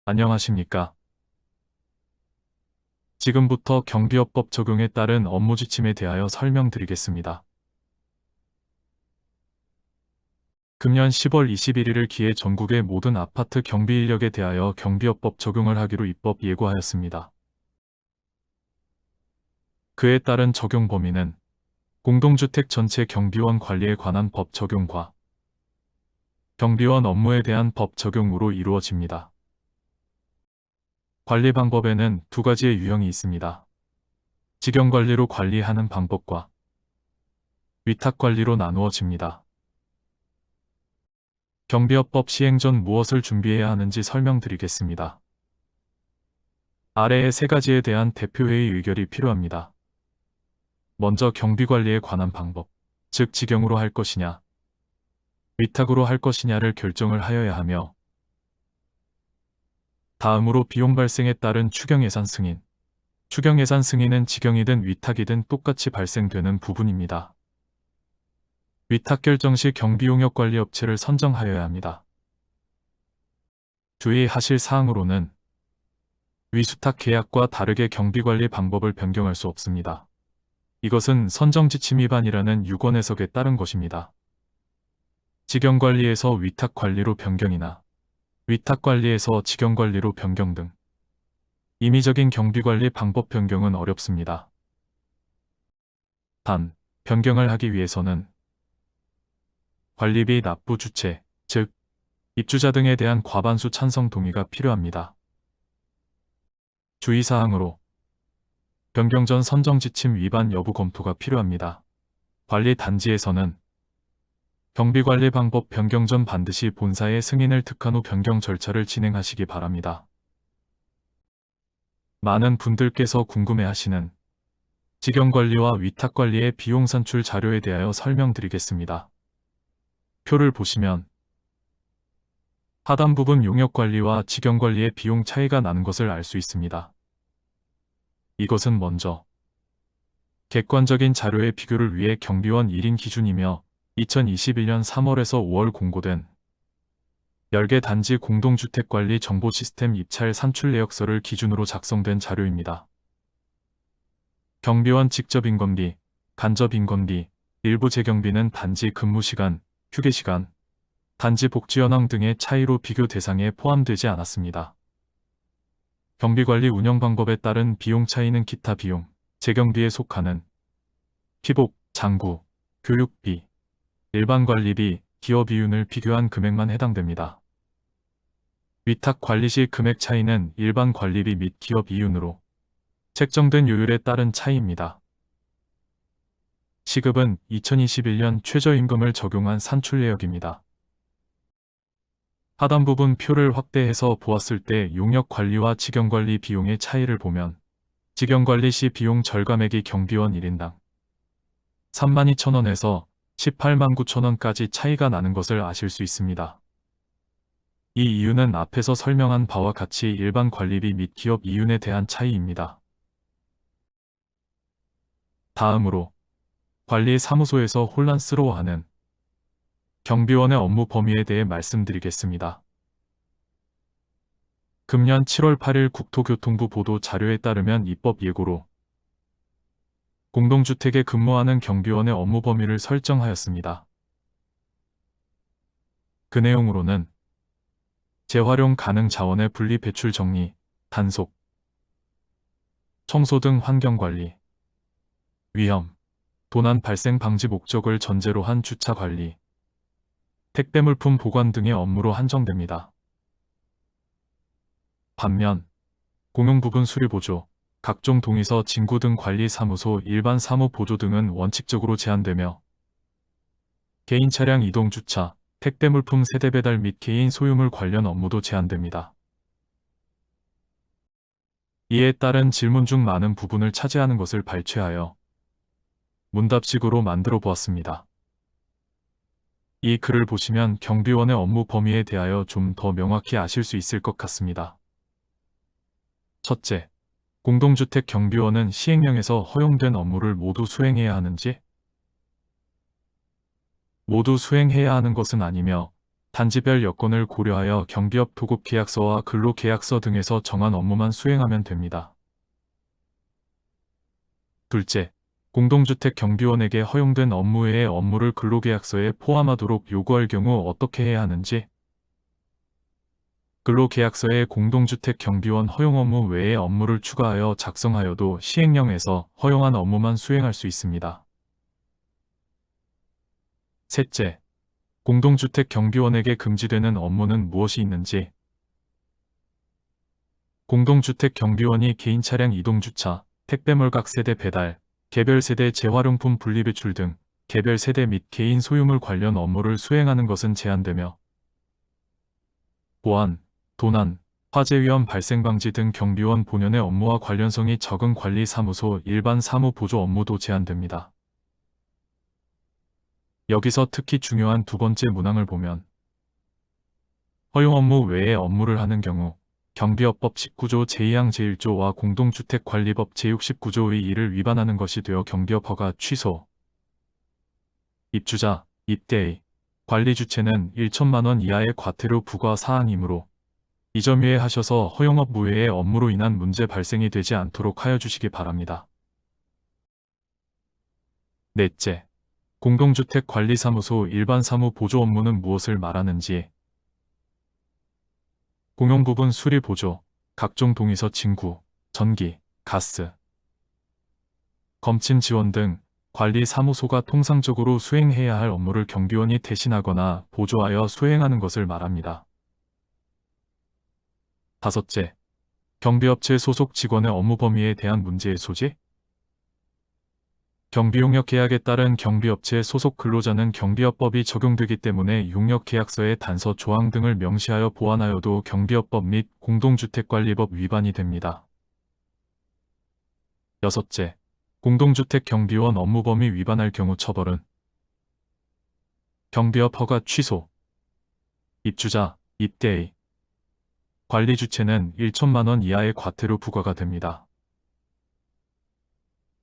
안녕하십니까. 지금부터 경비업법 적용에 따른 업무 지침에 대하여 설명드리겠습니다. 금년 10월 21일을 기해 전국의 모든 아파트 경비 인력에 대하여 경비업법 적용을 하기로 입법 예고하였습니다. 그에 따른 적용 범위는 공동주택 전체 경비원 관리에 관한 법 적용과 경비원 업무에 대한 법 적용으로 이루어집니다. 관리 방법에는 두 가지의 유형이 있습니다. 직영관리로 관리하는 방법과 위탁관리로 나누어집니다. 경비업법 시행 전 무엇을 준비해야 하는지 설명드리겠습니다. 아래의 세 가지에 대한 대표회의 의결이 필요합니다. 먼저 경비관리에 관한 방법, 즉 직영으로 할 것이냐, 위탁으로 할 것이냐를 결정을 하여야 하며, 다음으로 비용 발생에 따른 추경예산 승인. 추경예산 승인은 직영이든 위탁이든 똑같이 발생되는 부분입니다. 위탁 결정 시 경비용역관리업체를 선정하여야 합니다. 주의하실 사항으로는 위수탁 계약과 다르게 경비관리 방법을 변경할 수 없습니다. 이것은 선정지침 위반이라는 유권 해석에 따른 것입니다. 직영관리에서 위탁관리로 변경이나 위탁관리에서 직영관리로 변경 등 임의적인 경비관리 방법 변경은 어렵습니다. 단, 변경을 하기 위해서는 관리비 납부 주체, 즉 입주자 등에 대한 과반수 찬성 동의가 필요합니다. 주의사항으로 변경 전 선정지침 위반 여부 검토가 필요합니다. 관리 단지에서는 경비관리 방법 변경 전 반드시 본사의 승인을 득한 후 변경 절차를 진행하시기 바랍니다. 많은 분들께서 궁금해하시는 직영관리와 위탁관리의 비용 산출 자료에 대하여 설명드리겠습니다. 표를 보시면 하단 부분 용역관리와 직영관리의 비용 차이가 나는 것을 알 수 있습니다. 이것은 먼저 객관적인 자료의 비교를 위해 경비원 1인 기준이며 2021년 3월에서 5월 공고된 10개 단지 공동주택관리 정보 시스템 입찰 산출 내역서를 기준으로 작성된 자료입니다. 경비원 직접 인건비, 간접 인건비, 일부 재경비는 단지 근무시간, 휴게시간, 단지 복지 현황 등의 차이로 비교 대상에 포함되지 않았습니다. 경비관리 운영 방법에 따른 비용 차이는 기타 비용, 재경비에 속하는 피복, 장구, 교육비, 일반 관리비, 기업 이윤을 비교한 금액만 해당됩니다. 위탁 관리 시 금액 차이는 일반 관리비 및 기업 이윤으로 책정된 요율에 따른 차이입니다. 시급은 2021년 최저임금을 적용한 산출 내역입니다. 하단 부분 표를 확대해서 보았을 때 용역관리와 직영관리 비용의 차이를 보면 직영관리 시 비용 절감액이 경비원 1인당 32,000원에서 189,000원까지 차이가 나는 것을 아실 수 있습니다. 이 이유는 앞에서 설명한 바와 같이 일반 관리비 및 기업 이윤에 대한 차이입니다. 다음으로 관리사무소에서 혼란스러워하는 경비원의 업무 범위에 대해 말씀드리겠습니다. 금년 7월 8일 국토교통부 보도 자료에 따르면 입법 예고로 공동주택에 근무하는 경비원의 업무 범위를 설정하였습니다. 그 내용으로는 재활용 가능 자원의 분리 배출 정리, 단속, 청소 등 환경관리, 위험, 도난 발생 방지 목적을 전제로 한 주차 관리, 택배 물품 보관 등의 업무로 한정됩니다. 반면 공용 부분 수리 보조, 각종 동의서 진구 등 관리 사무소 일반 사무 보조 등은 원칙적으로 제한되며 개인 차량 이동 주차, 택배 물품 세대 배달 및 개인 소유물 관련 업무도 제한됩니다. 이에 따른 질문 중 많은 부분을 차지하는 것을 발췌하여 문답식으로 만들어 보았습니다. 이 글을 보시면 경비원의 업무 범위에 대하여 좀 더 명확히 아실 수 있을 것 같습니다. 첫째, 공동주택 경비원은 시행령에서 허용된 업무를 모두 수행해야 하는지? 모두 수행해야 하는 것은 아니며 단지별 여건을 고려하여 경비업 도급계약서와 근로계약서 등에서 정한 업무만 수행하면 됩니다. 둘째, 공동주택 경비원에게 허용된 업무 외의 업무를 근로계약서에 포함하도록 요구할 경우 어떻게 해야 하는지, 근로계약서에 공동주택 경비원 허용 업무 외의 업무를 추가하여 작성하여도 시행령에서 허용한 업무만 수행할 수 있습니다. 셋째, 공동주택 경비원에게 금지되는 업무는 무엇이 있는지, 공동주택 경비원이 개인 차량 이동주차, 택배몰각 세대 배달, 개별 세대 재활용품 분리배출 등 개별 세대 및 개인 소유물 관련 업무를 수행하는 것은 제한되며, 보안, 도난, 화재 위험 발생 방지 등 경비원 본연의 업무와 관련성이 적은 관리사무소 일반 사무 보조 업무도 제한됩니다. 여기서 특히 중요한 두 번째 문항을 보면, 허용 업무 외의 업무를 하는 경우 경비업법 19조 제2항 제1조와 공동주택관리법 제69조의 이를 위반하는 것이 되어 경비업 허가 취소, 입주자, 입대의, 관리 주체는 1천만 원 이하의 과태료 부과 사항이므로 이 점 이해하셔서 허용업무 외의 업무로 인한 문제 발생이 되지 않도록 하여 주시기 바랍니다. 넷째, 공동주택관리사무소 일반 사무 보조 업무는 무엇을 말하는지, 공용부분 수리 보조, 각종 동의서 친구, 전기, 가스, 검침 지원 등 관리사무소가 통상적으로 수행해야 할 업무를 경비원이 대신하거나 보조하여 수행하는 것을 말합니다. 다섯째, 경비업체 소속 직원의 업무 범위에 대한 문제의 소지, 경비용역계약에 따른 경비업체 소속 근로자는 경비업법이 적용되기 때문에 용역계약서의 단서 조항 등을 명시하여 보완하여도 경비업법 및 공동주택관리법 위반이 됩니다. 여섯째, 공동주택 경비원 업무 범위 위반할 경우 처벌은 경비업 허가 취소, 입주자, 입대의, 관리 주체는 1천만 원 이하의 과태료 부과가 됩니다.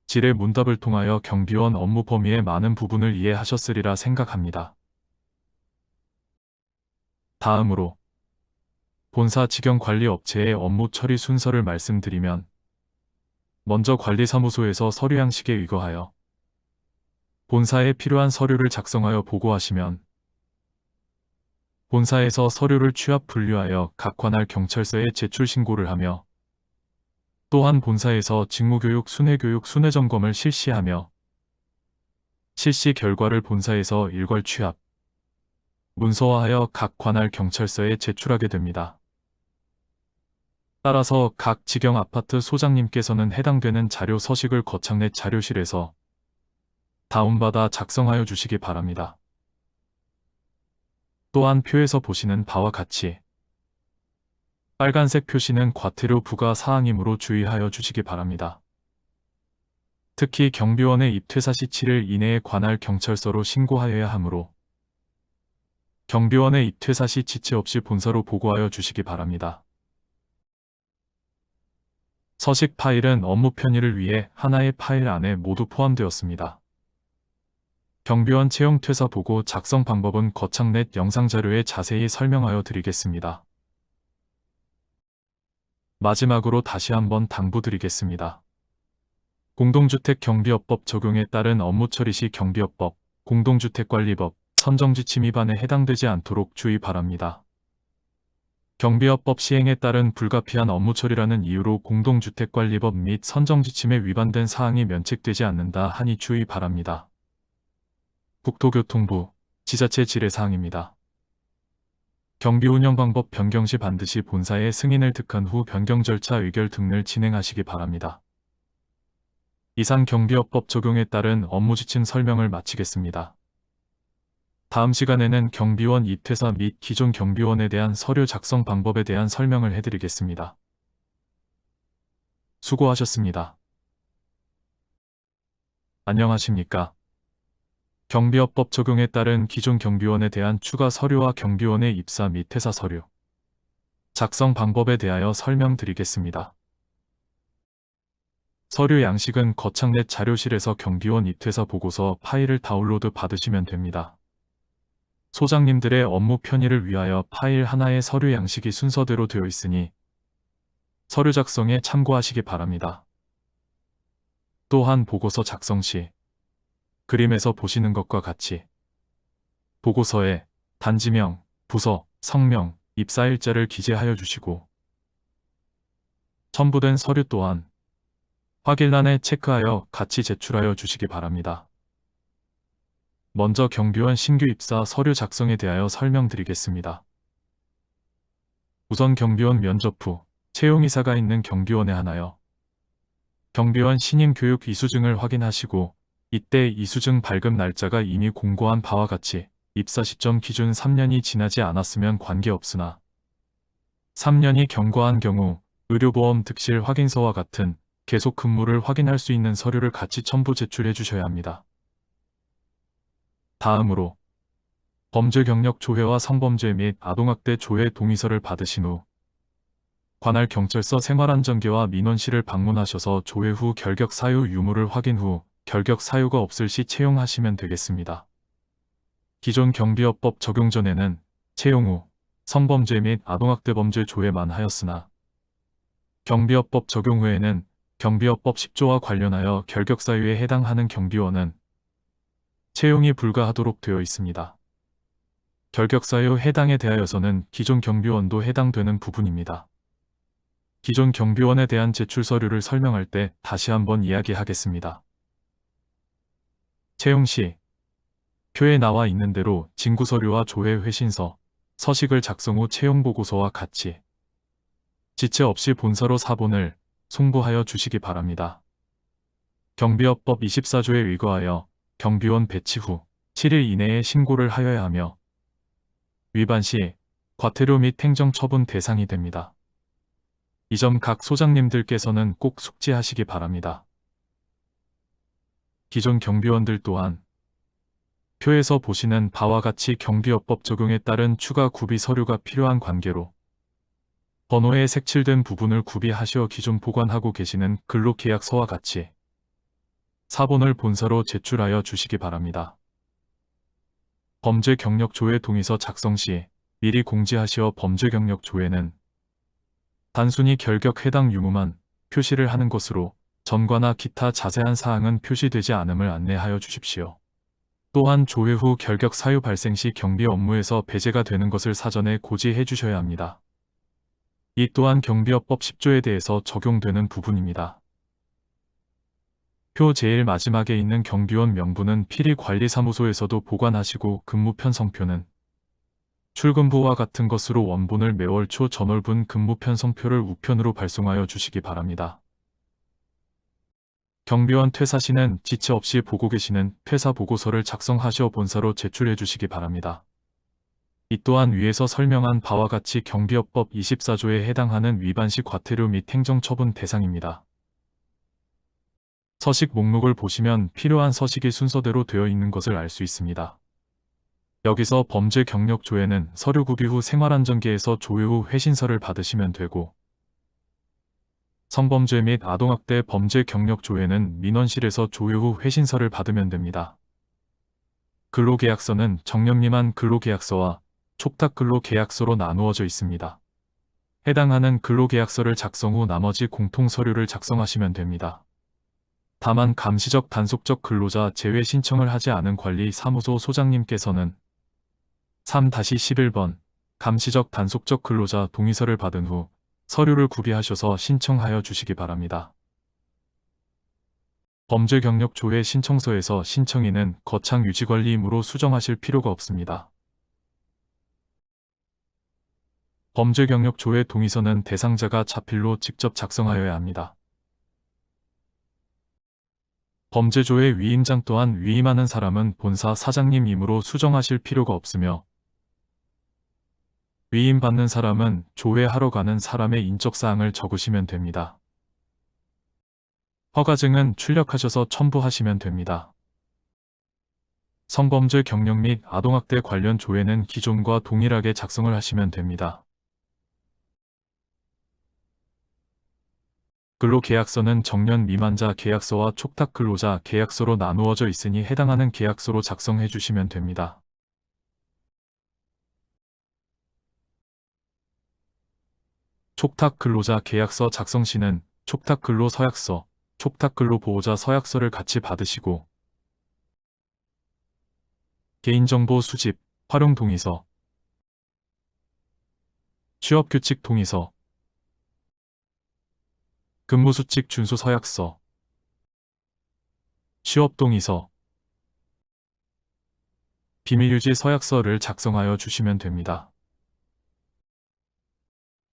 질의 문답을 통하여 경비원 업무 범위의 많은 부분을 이해하셨으리라 생각합니다. 다음으로 본사 직영관리업체의 업무 처리 순서를 말씀드리면, 먼저 관리사무소에서 서류 양식에 의거하여 본사에 필요한 서류를 작성하여 보고하시면, 본사에서 서류를 취합 분류하여 각 관할 경찰서에 제출 신고를 하며, 또한 본사에서 직무교육, 순회교육, 순회점검을 실시하며 실시 결과를 본사에서 일괄 취합, 문서화하여 각 관할 경찰서에 제출하게 됩니다. 따라서 각 직영 아파트 소장님께서는 해당되는 자료 서식을 거창 내 자료실에서 다운받아 작성하여 주시기 바랍니다. 또한 표에서 보시는 바와 같이 빨간색 표시는 과태료 부과 사항이므로 주의하여 주시기 바랍니다. 특히 경비원의 입퇴사 시 7일 이내에 관할 경찰서로 신고하여야 하므로 경비원의 입퇴사 시 지체 없이 본사로 보고하여 주시기 바랍니다. 서식 파일은 업무 편의를 위해 하나의 파일 안에 모두 포함되었습니다. 경비원 채용 퇴사 보고 작성 방법은 거창 넷 영상 자료에 자세히 설명하여 드리겠습니다. 마지막으로 다시 한번 당부드리겠습니다. 공동주택 경비업법 적용에 따른 업무 처리 시 경비업법, 공동주택관리법, 선정지침 위반에 해당되지 않도록 주의 바랍니다. 경비업법 시행에 따른 불가피한 업무 처리라는 이유로 공동주택관리법 및 선정지침에 위반된 사항이 면책되지 않는다 하니 주의 바랍니다. 국토교통부, 지자체 질의사항입니다. 경비운영 방법 변경 시 반드시 본사에 승인을 득한 후 변경 절차 의결 등을 진행하시기 바랍니다. 이상 경비업법 적용에 따른 업무지침 설명을 마치겠습니다. 다음 시간에는 경비원 입퇴사 및 기존 경비원에 대한 서류 작성 방법에 대한 설명을 해드리겠습니다. 수고하셨습니다. 안녕하십니까? 경비업법 적용에 따른 기존 경비원에 대한 추가 서류와 경비원의 입사 및 퇴사 서류 작성 방법에 대하여 설명드리겠습니다. 서류 양식은 거창 넷 자료실에서 경비원 입퇴사 보고서 파일을 다운로드 받으시면 됩니다. 소장님들의 업무 편의를 위하여 파일 하나의 서류 양식이 순서대로 되어 있으니 서류 작성에 참고하시기 바랍니다. 또한 보고서 작성 시 그림에서 보시는 것과 같이 보고서에 단지명, 부서, 성명, 입사일자를 기재하여 주시고 첨부된 서류 또한 확인란에 체크하여 같이 제출하여 주시기 바랍니다. 먼저 경비원 신규 입사 서류 작성에 대하여 설명드리겠습니다. 우선 경비원 면접 후 채용이사가 있는 경비원에 한하여 경비원 신임 교육 이수증을 확인하시고 이때 이수증 발급 날짜가 이미 공고한 바와 같이 입사 시점 기준 3년이 지나지 않았으면 관계없으나 3년이 경과한 경우 의료보험 득실 확인서와 같은 계속 근무를 확인할 수 있는 서류를 같이 첨부 제출해 주셔야 합니다. 다음으로 범죄 경력 조회와 성범죄 및 아동학대 조회 동의서를 받으신 후 관할 경찰서 생활안전계와 민원실을 방문하셔서 조회 후 결격 사유 유무를 확인 후 결격 사유가 없을 시 채용하시면 되겠습니다. 기존 경비업법 적용 전에는 채용 후 성범죄 및 아동학대 범죄 조회만 하였으나 경비업법 적용 후에는 경비업법 10조와 관련하여 결격 사유에 해당하는 경비원은 채용이 불가하도록 되어 있습니다. 결격 사유 해당에 대하여서는 기존 경비원도 해당되는 부분입니다. 기존 경비원에 대한 제출 서류를 설명할 때 다시 한번 이야기하겠습니다. 채용 시 표에 나와 있는 대로 징구서류와 조회 회신서, 서식을 작성 후 채용보고서와 같이 지체 없이 본사로 사본을 송부하여 주시기 바랍니다. 경비업법 24조에 의거하여 경비원 배치 후 7일 이내에 신고를 하여야 하며 위반 시 과태료 및 행정처분 대상이 됩니다. 이 점 각 소장님들께서는 꼭 숙지하시기 바랍니다. 기존 경비원들 또한 표에서 보시는 바와 같이 경비업법 적용에 따른 추가 구비 서류가 필요한 관계로 번호에 색칠된 부분을 구비하시어 기존 보관하고 계시는 근로계약서와 같이 사본을 본사로 제출하여 주시기 바랍니다. 범죄 경력 조회 동의서 작성 시 미리 공지하시어 범죄 경력 조회는 단순히 결격 해당 유무만 표시를 하는 것으로 전과나 기타 자세한 사항은 표시되지 않음을 안내하여 주십시오. 또한 조회 후 결격 사유 발생 시 경비 업무에서 배제가 되는 것을 사전에 고지해 주셔야 합니다. 이 또한 경비업법 10조에 대해서 적용되는 부분입니다. 표 제일 마지막에 있는 경비원 명부는 필의관리사무소에서도 보관하시고 근무 편성표는 출근부와 같은 것으로 원본을 매월 초 전월분 근무 편성표를 우편으로 발송하여 주시기 바랍니다. 경비원 퇴사 시는 지체 없이 보고 계시는 퇴사 보고서를 작성하시어 본사로 제출해 주시기 바랍니다. 이 또한 위에서 설명한 바와 같이 경비업법 24조에 해당하는 위반 시 과태료 및 행정처분 대상입니다. 서식 목록을 보시면 필요한 서식이 순서대로 되어 있는 것을 알 수 있습니다. 여기서 범죄 경력 조회는 서류 구비 후 생활안전계에서 조회 후 회신서를 받으시면 되고 성범죄 및 아동학대 범죄 경력 조회는 민원실에서 조회 후 회신서를 받으면 됩니다. 근로계약서는 정년 미만 근로계약서와 촉탁근로계약서로 나누어져 있습니다. 해당하는 근로계약서를 작성 후 나머지 공통서류를 작성하시면 됩니다. 다만 감시적 단속적 근로자 제외 신청을 하지 않은 관리사무소 소장님께서는 3-11번 감시적 단속적 근로자 동의서를 받은 후 서류를 구비하셔서 신청하여 주시기 바랍니다. 범죄 경력 조회 신청서에서 신청인은 거창 유지관리이므로 수정하실 필요가 없습니다. 범죄 경력 조회 동의서는 대상자가 자필로 직접 작성하여야 합니다. 범죄 조회 위임장 또한 위임하는 사람은 본사 사장님이므로 수정하실 필요가 없으며 위임받는 사람은 조회하러 가는 사람의 인적사항을 적으시면 됩니다. 허가증은 출력하셔서 첨부하시면 됩니다. 성범죄 경력 및 아동학대 관련 조회는 기존과 동일하게 작성을 하시면 됩니다. 근로계약서는 정년 미만자 계약서와 촉탁근로자 계약서로 나누어져 있으니 해당하는 계약서로 작성해 주시면 됩니다. 촉탁근로자 계약서 작성 시는 촉탁근로 서약서, 촉탁근로 보호자 서약서를 같이 받으시고 개인정보 수집, 활용 동의서, 취업규칙 동의서, 근무수칙 준수 서약서, 취업 동의서, 비밀유지 서약서를 작성하여 주시면 됩니다.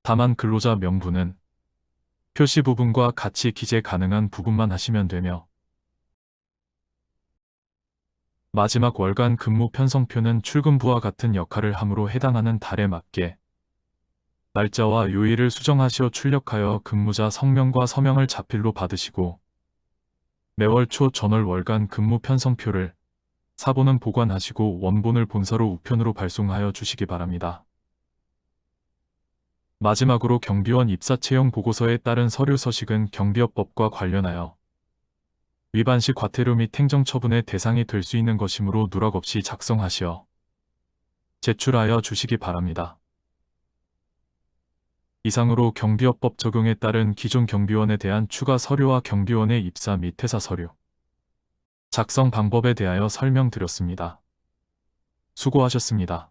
다만 근로자 명부는 표시 부분과 같이 기재 가능한 부분만 하시면 되며 마지막 월간 근무 편성표는 출근부와 같은 역할을 함으로 해당하는 달에 맞게 날짜와 요일을 수정하시어 출력하여 근무자 성명과 서명을 자필로 받으시고 매월 초 전월 월간 근무 편성표를 사본은 보관하시고 원본을 본사로 우편으로 발송하여 주시기 바랍니다. 마지막으로 경비원 입사 채용 보고서에 따른 서류 서식은 경비업법과 관련하여 위반 시 과태료 및 행정처분의 대상이 될 수 있는 것이므로 누락 없이 작성하시어 제출하여 주시기 바랍니다. 이상으로 경비업법 적용에 따른 기존 경비원에 대한 추가 서류와 경비원의 입사 및 퇴사 서류 작성 방법에 대하여 설명드렸습니다. 수고하셨습니다.